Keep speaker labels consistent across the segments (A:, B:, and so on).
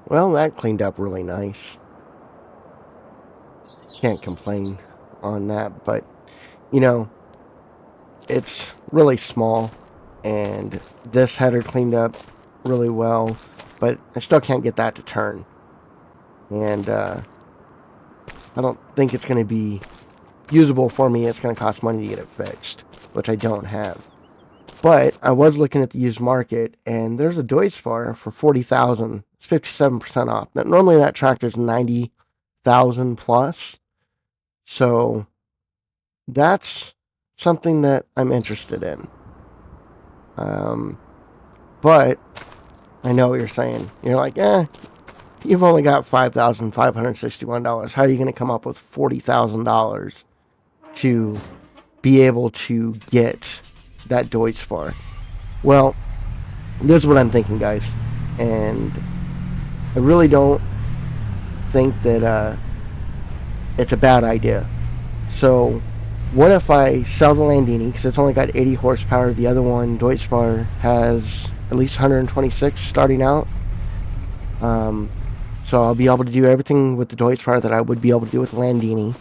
A: Well, that cleaned up really nice. Can't complain on that, but you know, it's really small, and this header cleaned up really well, but I still can't get that to turn. And I don't think it's going to be usable for me. It's going to cost money to get it fixed, which I don't have. But I was looking at the used market, and there's a Deutz-Fahr for $40,000. It's 57% off. Now, normally that tractor's $90,000 plus, so that's something that I'm interested in. But I know what you're saying. You're like, you've only got $5,561. How are you going to come up with $40,000 to be able to get that Deutz-Fahr? Well, this is what I'm thinking, guys. And I really don't think that it's a bad idea. So what if I sell the Landini, because it's only got 80 horsepower. The other one, Deutz-Fahr, has at least 126 starting out. So I'll be able to do everything with the Deutz-Fahr that I would be able to do with the Landini,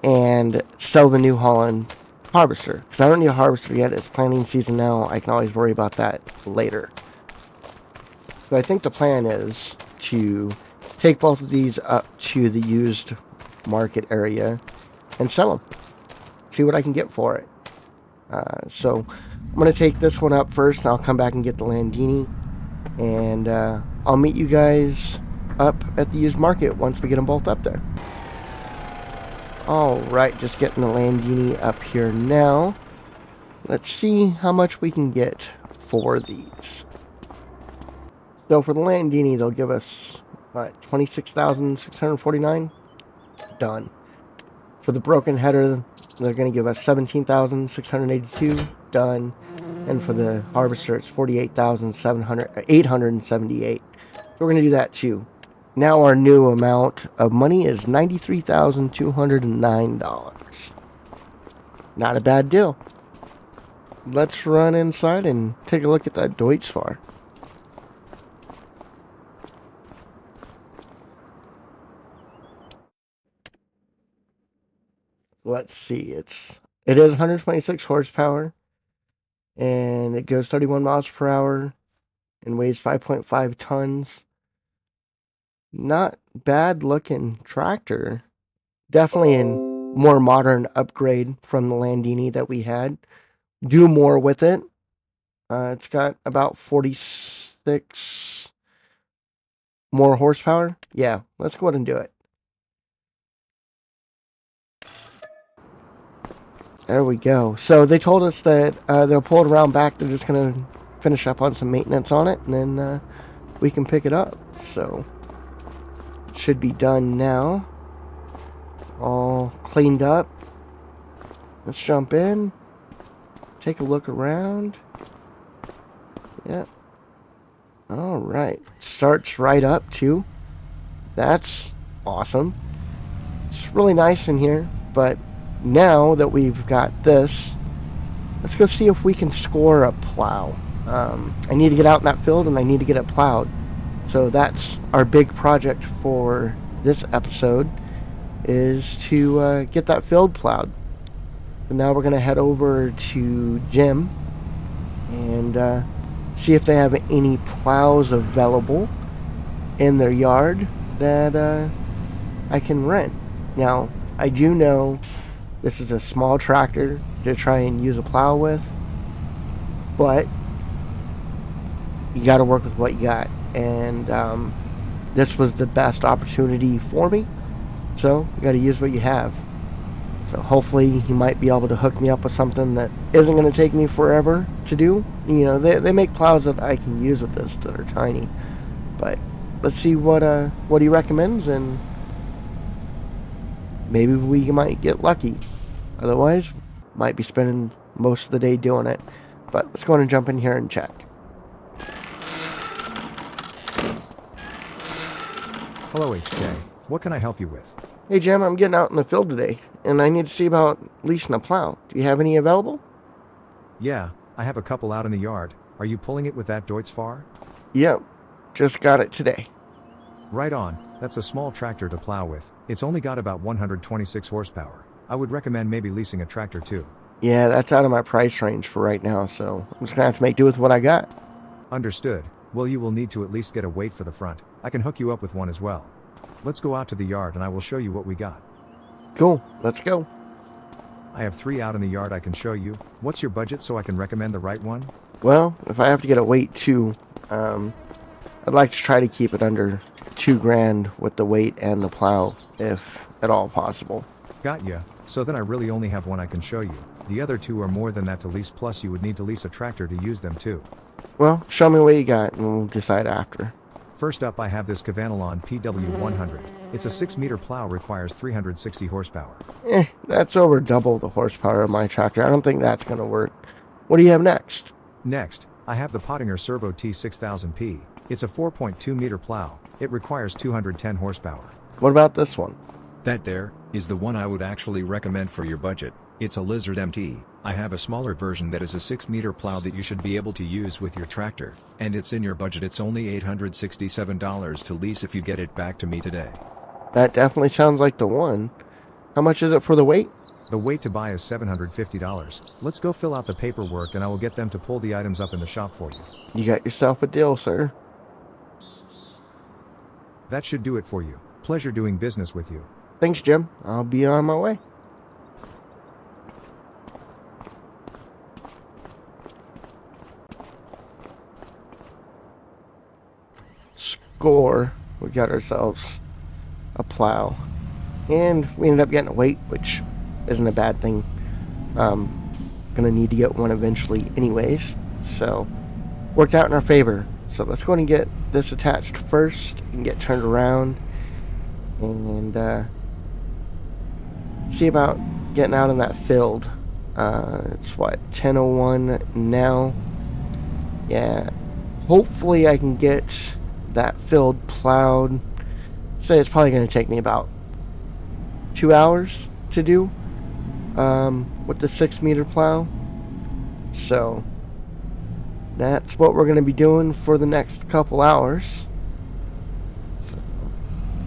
A: and sell the New Holland harvester, because I don't need a harvester yet. It's planting season now. I can always worry about that later. So I think the plan is to take both of these up to the used market area and sell them. See what I can get for it. So I'm going to take this one up first, and I'll come back and get the Landini. And I'll meet you guys up at the used market once we get them both up there. Alright, just getting the Landini up here now. Let's see how much we can get for these. So for the Landini, they'll give us, what, $26,649? Done. For the broken header, they're going to give us $17,682. Done. And for the harvester, it's $48,878. So we're going to do that too. Now our new amount of money is $93,209. Not a bad deal. Let's run inside and take a look at that Deutz-Fahr. Let's see. It is 126 horsepower, and it goes 31 miles per hour and weighs 5.5 tons. Not bad looking tractor. Definitely a more modern upgrade from the Landini that we had. Do more with it. It's got about 46 more horsepower. Yeah, let's go ahead and do it. There we go. So they told us that they'll pull it around back. They're just going to finish up on some maintenance on it, and then we can pick it up. So it should be done now. All cleaned up. Let's jump in. Take a look around. Yep. Alright. Starts right up too. That's awesome. It's really nice in here, but now that we've got this, let's go see if we can score a plow. I need to get out in that field, and I need to get it plowed. So that's our big project for this episode, is to get that field plowed. So now we're going to head over to Jim and see if they have any plows available in their yard that I can rent. Now, I do know this is a small tractor to try and use a plow with, but you got to work with what you got. And this was the best opportunity for me, so you got to use what you have. So hopefully he might be able to hook me up with something that isn't going to take me forever to do. You know, they make plows that I can use with this that are tiny. But let's see what he recommends, and maybe we might get lucky. Otherwise, might be spending most of the day doing it. But let's go ahead and jump in here and check.
B: Hello, HK. What can I help you with?
A: Hey Jim, I'm getting out in the field today, and I need to see about leasing a plow. Do you have any available?
B: Yeah, I have a couple out in the yard. Are you pulling it with that Deutz-Fahr?
A: Yep, just got it today.
B: Right on, that's a small tractor to plow with. It's only got about 126 horsepower. I would recommend maybe leasing a tractor too.
A: Yeah, that's out of my price range for right now, so I'm just gonna have to make do with what I got.
B: Understood. Well, you will need to at least get a weight for the front. I can hook you up with one as well. Let's go out to the yard and I will show you what we got.
A: Cool, let's go.
B: I have 3 out in the yard I can show you. What's your budget so I can recommend the right one?
A: Well, if I have to get a weight too, I'd like to try to keep it under $2,000 with the weight and the plow, if at all possible.
B: Got ya. So then I really only have one I can show you. The other 2 are more than that to lease, plus you would need to lease a tractor to use them too.
A: Well, show me what you got and we'll decide after.
B: First up I have this Cavanalon PW100. It's a 6-meter plow, requires 360 horsepower.
A: That's over double the horsepower of my tractor. I don't think that's going to work. What do you have next?
B: Next, I have the Pottinger Servo T6000P. It's a 4.2 meter plow. It requires 210 horsepower.
A: What about this one?
C: That there is the one I would actually recommend for your budget. It's a Lizard MT. I have a smaller version that is a 6-meter plow that you should be able to use with your tractor, and it's in your budget. It's only $867 to lease if you get it back to me today.
A: That definitely sounds like the one. How much is it for the weight?
B: The weight to buy is $750. Let's go fill out the paperwork and I will get them to pull the items up in the shop for you.
A: You got yourself a deal, sir.
B: That should do it for you. Pleasure doing business with you.
A: Thanks, Jim. I'll be on my way. Score. We got ourselves a plow. And we ended up getting a weight, which isn't a bad thing. Gonna need to get one eventually anyways. So, worked out in our favor. So let's go ahead and get this attached first and get turned around. And see about getting out in that field. It's what, 10:01 now? Yeah. Hopefully I can get that field plowed. Say it's probably going to take me about 2 hours to do with the 6-meter plow. So that's what we're going to be doing for the next couple hours. So,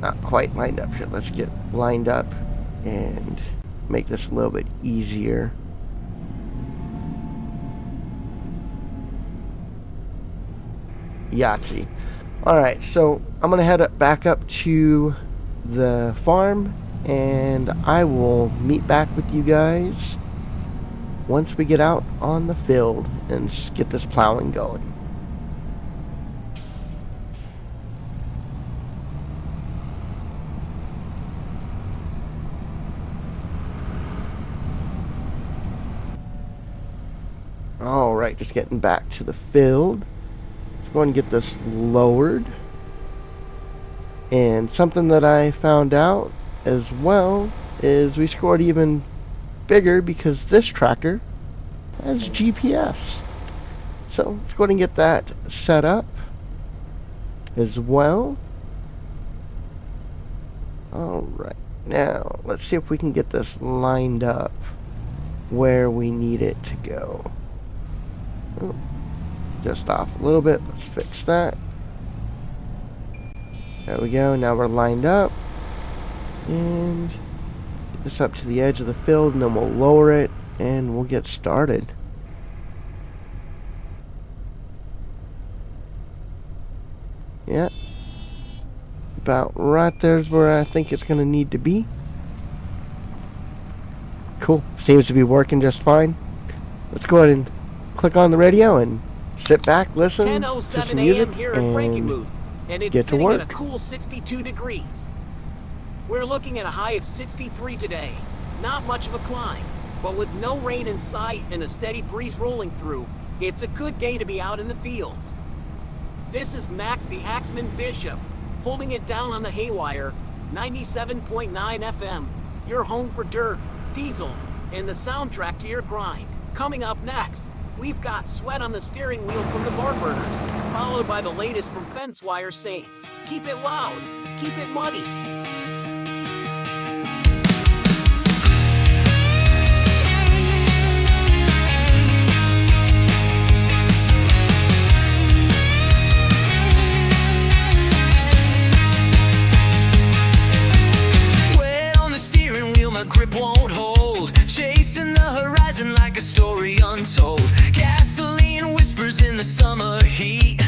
A: not quite lined up here. Let's get lined up and make this a little bit easier. Yahtzee. Alright, so I'm going to head back up to the farm and I will meet back with you guys once we get out on the field and get this plowing going. Alright, just getting back to the field. Let's go ahead and get this lowered. And something that I found out as well is we scored even bigger because this tractor has GPS. So let's go ahead and get that set up as well. Alright, now let's see if we can get this lined up where we need it to go. Oh, just off a little bit. Let's fix that. There we go. Now we're lined up. And get this up to the edge of the field, and then we'll lower it, and we'll get started. Yeah. About right there's where I think it's going to need to be. Cool. Seems to be working just fine. Let's go ahead and click on the radio and sit back, listen to some music,
D: here in Frankenmuth, and it's
A: get to
D: sitting
A: work.
D: at a cool 62 degrees. We're looking at a high of 63 today. Not much of a climb, but with no rain in sight and a steady breeze rolling through, it's a good day to be out in the fields. This is Max the Axeman Bishop, holding it down on the haywire, 97.9 FM, your home for dirt, diesel, and the soundtrack to your grind. Coming up next, we've got Sweat on the Steering Wheel from the Barburners, followed by the latest from Fencewire Saints. Keep it loud, keep it muddy.
E: grip won't hold. Chasing the horizon like a story untold. Gasoline whispers in the summer heat.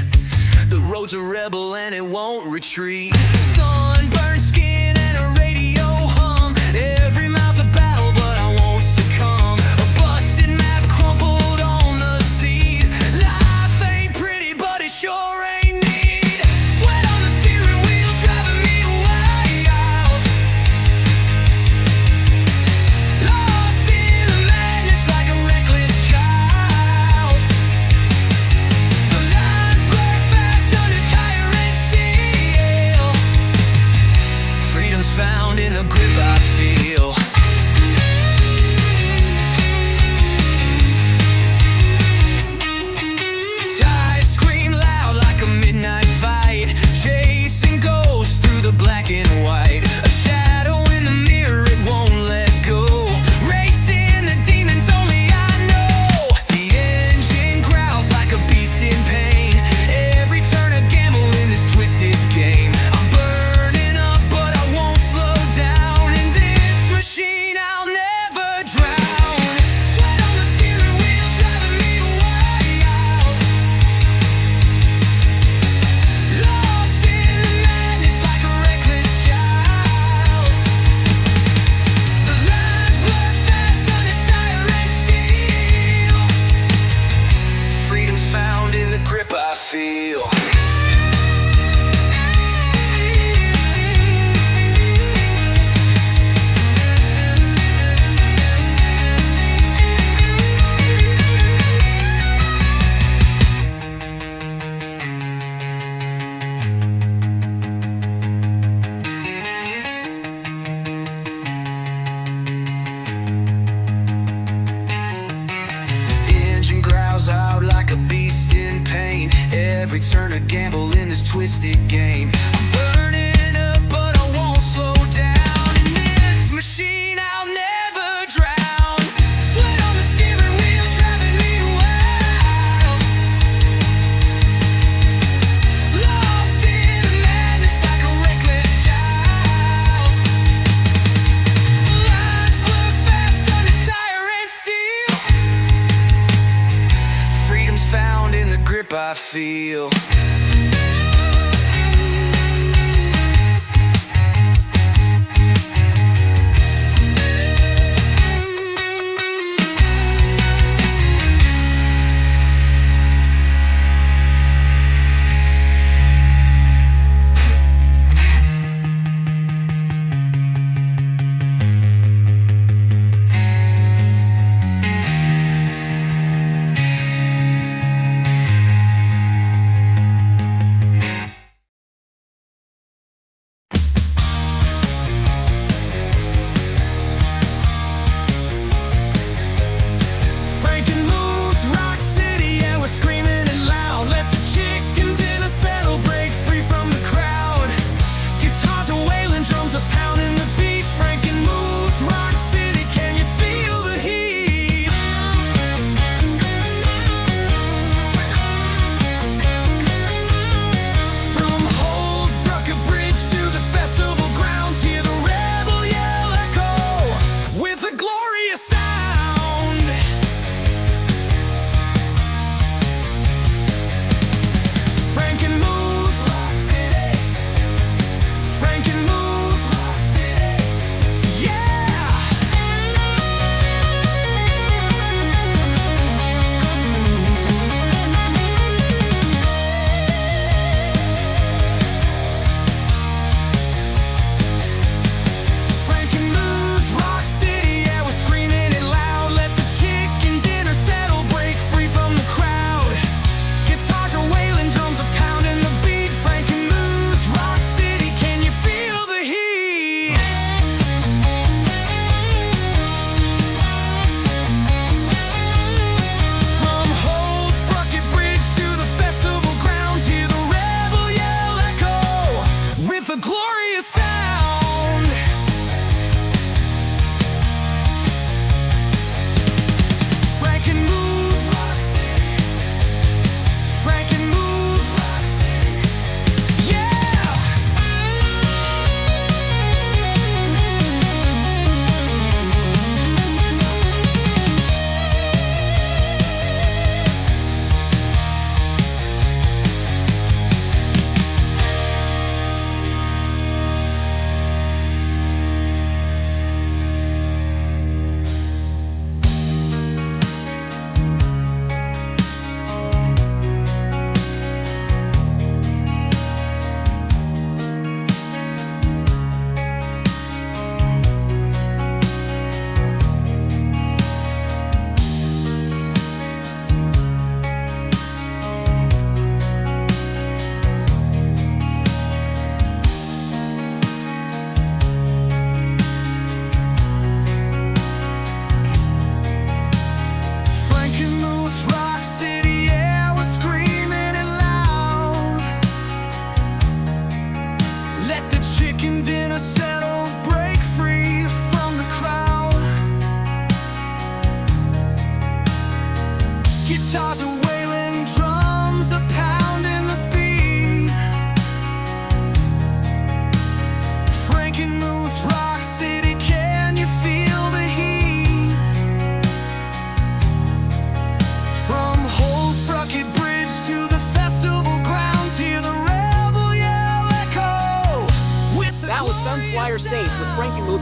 E: The road's a rebel and it won't retreat. Sunburned skin and a radio hum. Every mile's a battle, but I won't succumb. A busted map crumpled on the seat. Life ain't pretty, but it sure ain't neat. Sweat on the steering wheel, driving me wild. Lost in the madness like a reckless child. The lines blur fast under tire and steel. Freedom's found in the grip I feel. Tires scream loud like a midnight fight. Chasing ghosts through the black and white. A shadow in the mirror, it won't let go. Racing the demons only I know. The engine growls like a beast in pain. Every turn a gamble in this twisted game. I'm burning up, but I won't slow down. In this machine, I'll never drown. Sweat on the steering wheel, driving me wild. Lost in the madness like a reckless child. The lines blur fast under tire and steel. Freedom's found in the grip I feel. Engine growls out like a beast in pain. Every turn a gamble in this twisted game. I'm burning up, but I won't slow down. In this machine, I'll never drown. Sweat on the steering wheel, driving me wild. Lost in the madness like a reckless child. The lines blur fast under tire and steel. Freedom's found in the grip I feel.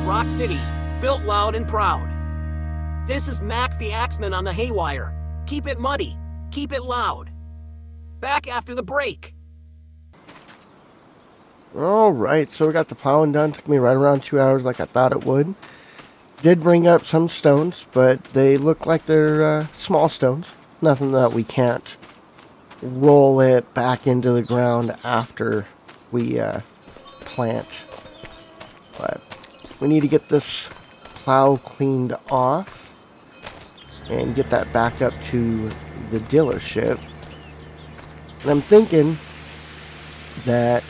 D: Rock City, built loud and proud. This is Max the Axeman on the haywire. Keep it muddy, keep it loud. Back after the break.
A: Alright, so we got the plowing done. Took me right around 2 hours like I thought it would. Did bring up some stones, but they look like they're small stones. Nothing that we can't roll it back into the ground after we plant. But we need to get this plow cleaned off and get that back up to the dealership. And I'm thinking that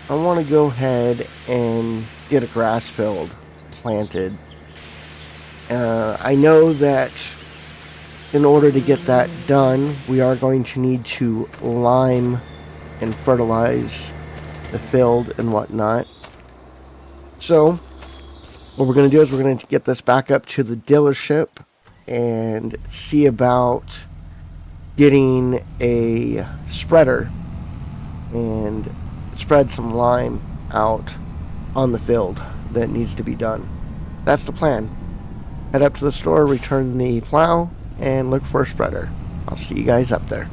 A: I want to go ahead and get a grass field planted. I know that in order to get that done, we are going to need to lime and fertilize the field and whatnot. So what we're going to do is we're going to get this back up to the dealership and see about getting a spreader and spread some lime out on the field that needs to be done. That's the plan. Head up to the store, return the plow, and look for a spreader. I'll see you guys up there.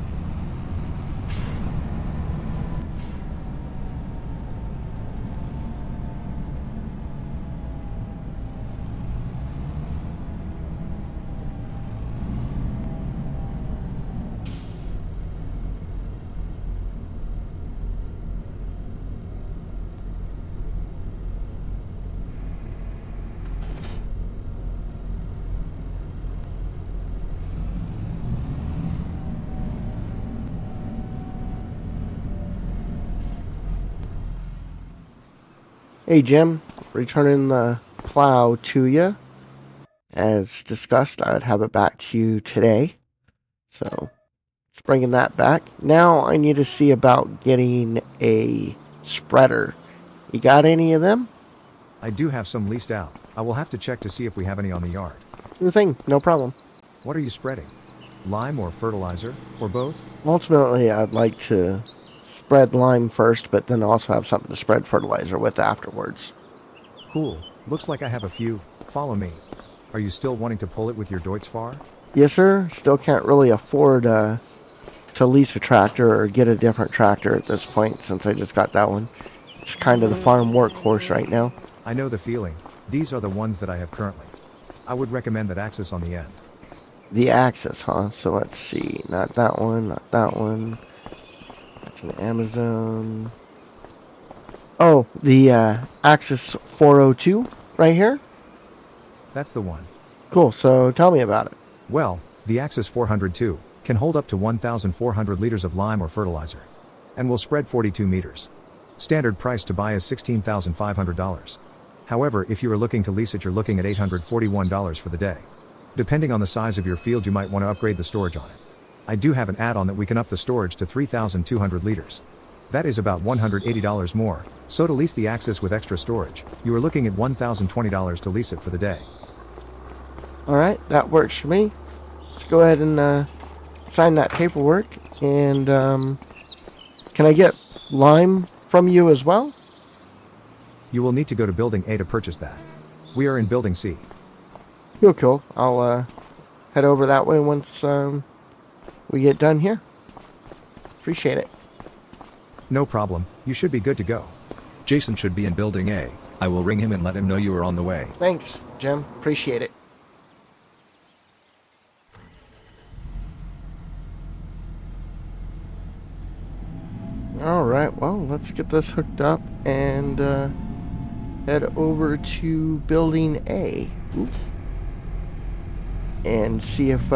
A: Hey Jim, returning the plow to you. As discussed, I would have it back to you today. So, it's bringing that back. Now I need to see about getting a spreader. You got any of them?
B: I do have some leased out. I will have to check to see if we have any on the yard.
A: Sure thing, no problem.
B: What are you spreading? Lime or fertilizer, or both?
A: Ultimately, I'd like to spread lime first, but then also have something to spread fertilizer with afterwards.
B: Cool. Looks like I have a few. Follow me. Are you still wanting to pull it with your Deutz-Fahr?
A: Yes, sir. Still can't really afford to lease a tractor or get a different tractor at this point since I just got that one. It's kind of the farm workhorse right now.
B: I know the feeling. These are the ones that I have currently. I would recommend that axis on the end.
A: The axis, huh? So let's see. Not that one, not that one. That's an Amazon. Oh, the Axis 402 right here?
B: That's the one.
A: Cool, so tell me about it.
B: Well, the Axis 402 can hold up to 1,400 liters of lime or fertilizer, and will spread 42 meters. Standard price to buy is $16,500. However, if you are looking to lease it, you're looking at $841 for the day. Depending on the size of your field, you might want to upgrade the storage on it. I do have an add-on that we can up the storage to 3,200 liters. That is about $180 more, so to lease the Axis with extra storage, you are looking at $1,020 to lease it for the day.
A: Alright, that works for me. Let's go ahead and sign that paperwork. And can I get lime from you as well?
B: You will need to go to Building A to purchase that. We are in Building C.
A: Cool. I'll head over that way once we get done here. Appreciate it.
B: No problem, you should be good to go.
C: Jason should be in Building A. I will ring him and let him know you are on the way.
A: Thanks, Jim. Appreciate it. Alright, well, let's get this hooked up and head over to Building A. Oop. And see if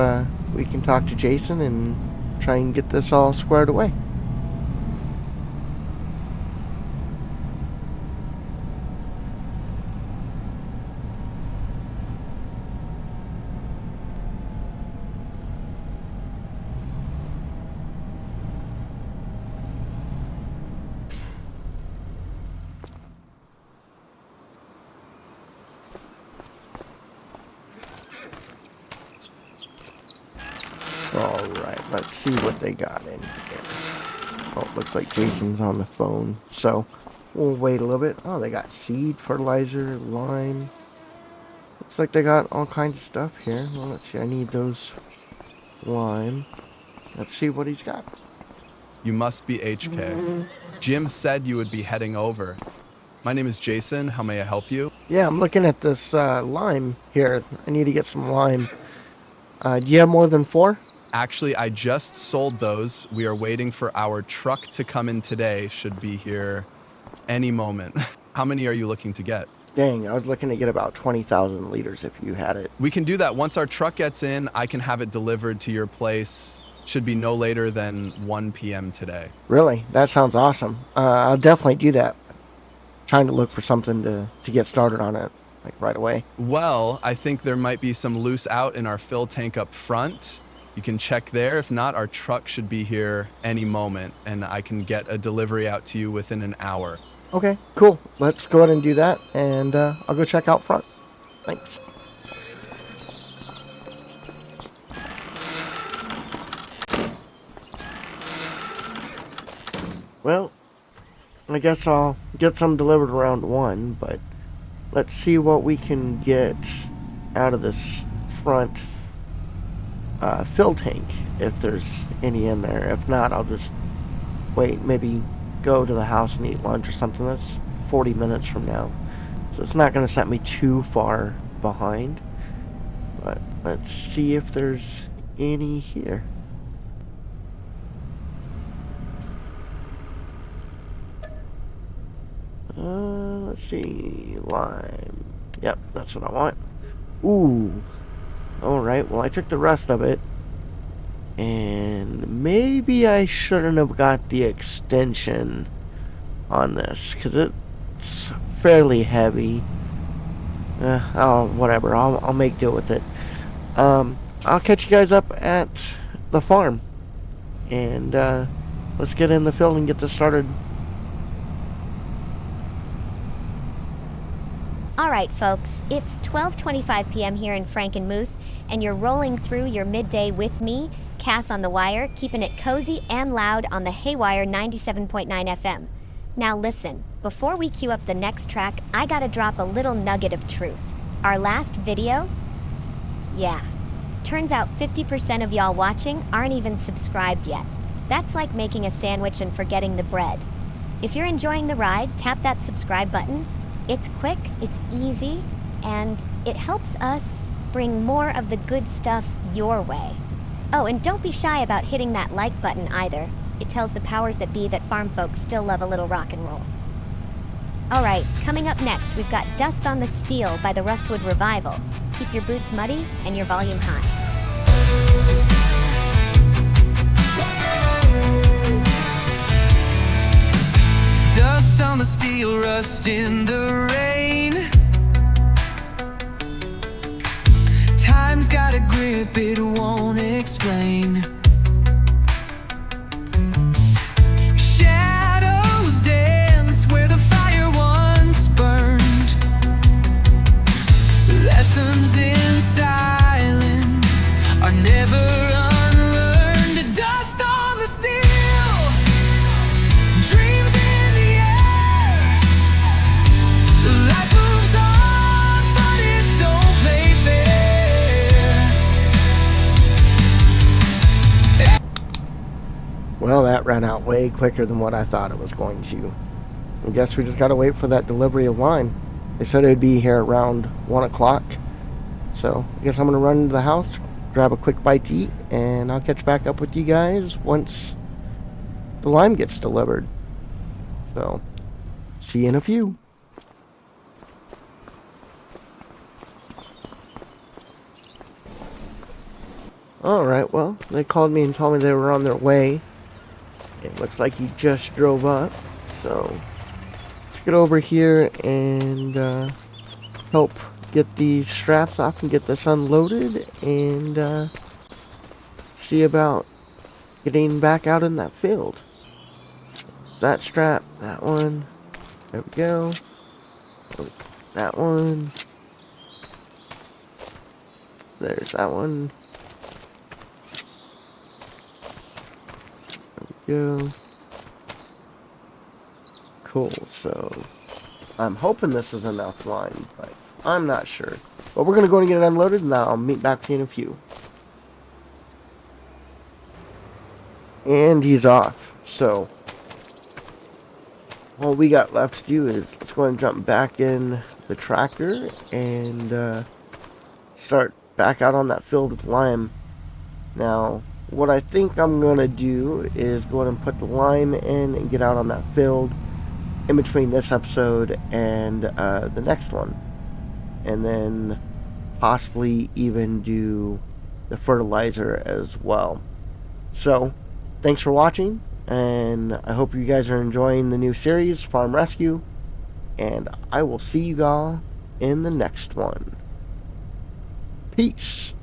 A: we can talk to Jason and try and get this all squared away. Alright, let's see what they got in here. Oh, looks like Jason's on the phone. So, We'll wait a little bit. Oh, they got seed, fertilizer, lime. Looks like they got all kinds of stuff here. Well, let's see. I need those lime. Let's see what he's got.
F: You must be HK. Jim said you would be heading over. My name is Jason. How may I help you?
A: Yeah, I'm looking at this lime here. I need to get some lime. Do you have more than 4?
F: Actually, I just sold those. We are waiting for our truck to come in today. Should be here any moment. How many are you looking to get?
A: Dang, I was looking to get about 20,000 liters if you had it.
F: We can do that. Once our truck gets in, I can have it delivered to your place. Should be no later than 1 p.m. today.
A: Really? That sounds awesome. I'll definitely do that. Trying to look for something to get started on it, like right away.
F: Well, I think there might be some loose out in our fill tank up front. You can check there. If not, our truck should be here any moment, and I can get a delivery out to you within an hour.
A: Okay, cool. Let's go ahead and do that, and I'll go check out front. Thanks. Well, I guess I'll get some delivered around 1, but let's see what we can get out of this front fill tank, if there's any in there. If not, I'll just wait, maybe go to the house and eat lunch or something. That's 40 minutes from now, so it's not going to set me too far behind, but let's see if there's any here. Let's see, lime. Yep, that's what I want. Ooh. Alright, well I took the rest of it. And maybe I shouldn't have got the extension on this, because it's fairly heavy. Whatever, I'll make do with it. I'll catch you guys up at the farm. And let's get in the field and get this started.
G: Alright folks, it's 12:25 p.m. here in Frankenmuth, and you're rolling through your midday with me, Cass on the wire, keeping it cozy and loud on the Haywire 97.9 FM. Now listen, before we cue up the next track, I gotta drop a little nugget of truth. Our last video? Yeah. Turns out 50% of y'all watching aren't even subscribed yet. That's like making a sandwich and forgetting the bread. If you're enjoying the ride, tap that subscribe button. It's quick, it's easy, and it helps us bring more of the good stuff your way. Oh, and don't be shy about hitting that like button either. It tells the powers that be that farm folks still love a little rock and roll. Alright, coming up next, we've got Dust on the Steel by the Rustwood Revival. Keep your boots muddy and your volume high.
E: Dust on the steel, rust in the rain. Time's got a grip it won't explain. Shadows dance where the fire once burned. Lessons in silence are never unlearned. Dust on the steel, dreams in the air. Life moves on, but it don't play fair.
A: Well, that ran out way quicker than what I thought it was going to. I guess we just gotta wait for that delivery of lime. They said it would be here around 1 o'clock. So, I guess I'm gonna run into the house, grab a quick bite to eat, and I'll catch back up with you guys once the lime gets delivered. So, see you in a few. Alright, well, they called me and told me they were on their way. It looks like he just drove up, so let's get over here and help get these straps off and get this unloaded, and see about getting back out in that field. That strap, that one, there we go, that one, there's that one. Go. Cool, so I'm hoping this is enough lime, but I'm not sure. But we're going to go and get it unloaded, and I'll meet back to you in a few. And he's off. So all we got left to do is let's go and jump back in the tractor and start back out on that field with lime. Now, what I think I'm going to do is go ahead and put the lime in and get out on that field in between this episode and the next one. And then possibly even do the fertilizer as well. So, thanks for watching, and I hope you guys are enjoying the new series, Farm Rescue, and I will see you all in the next one. Peace.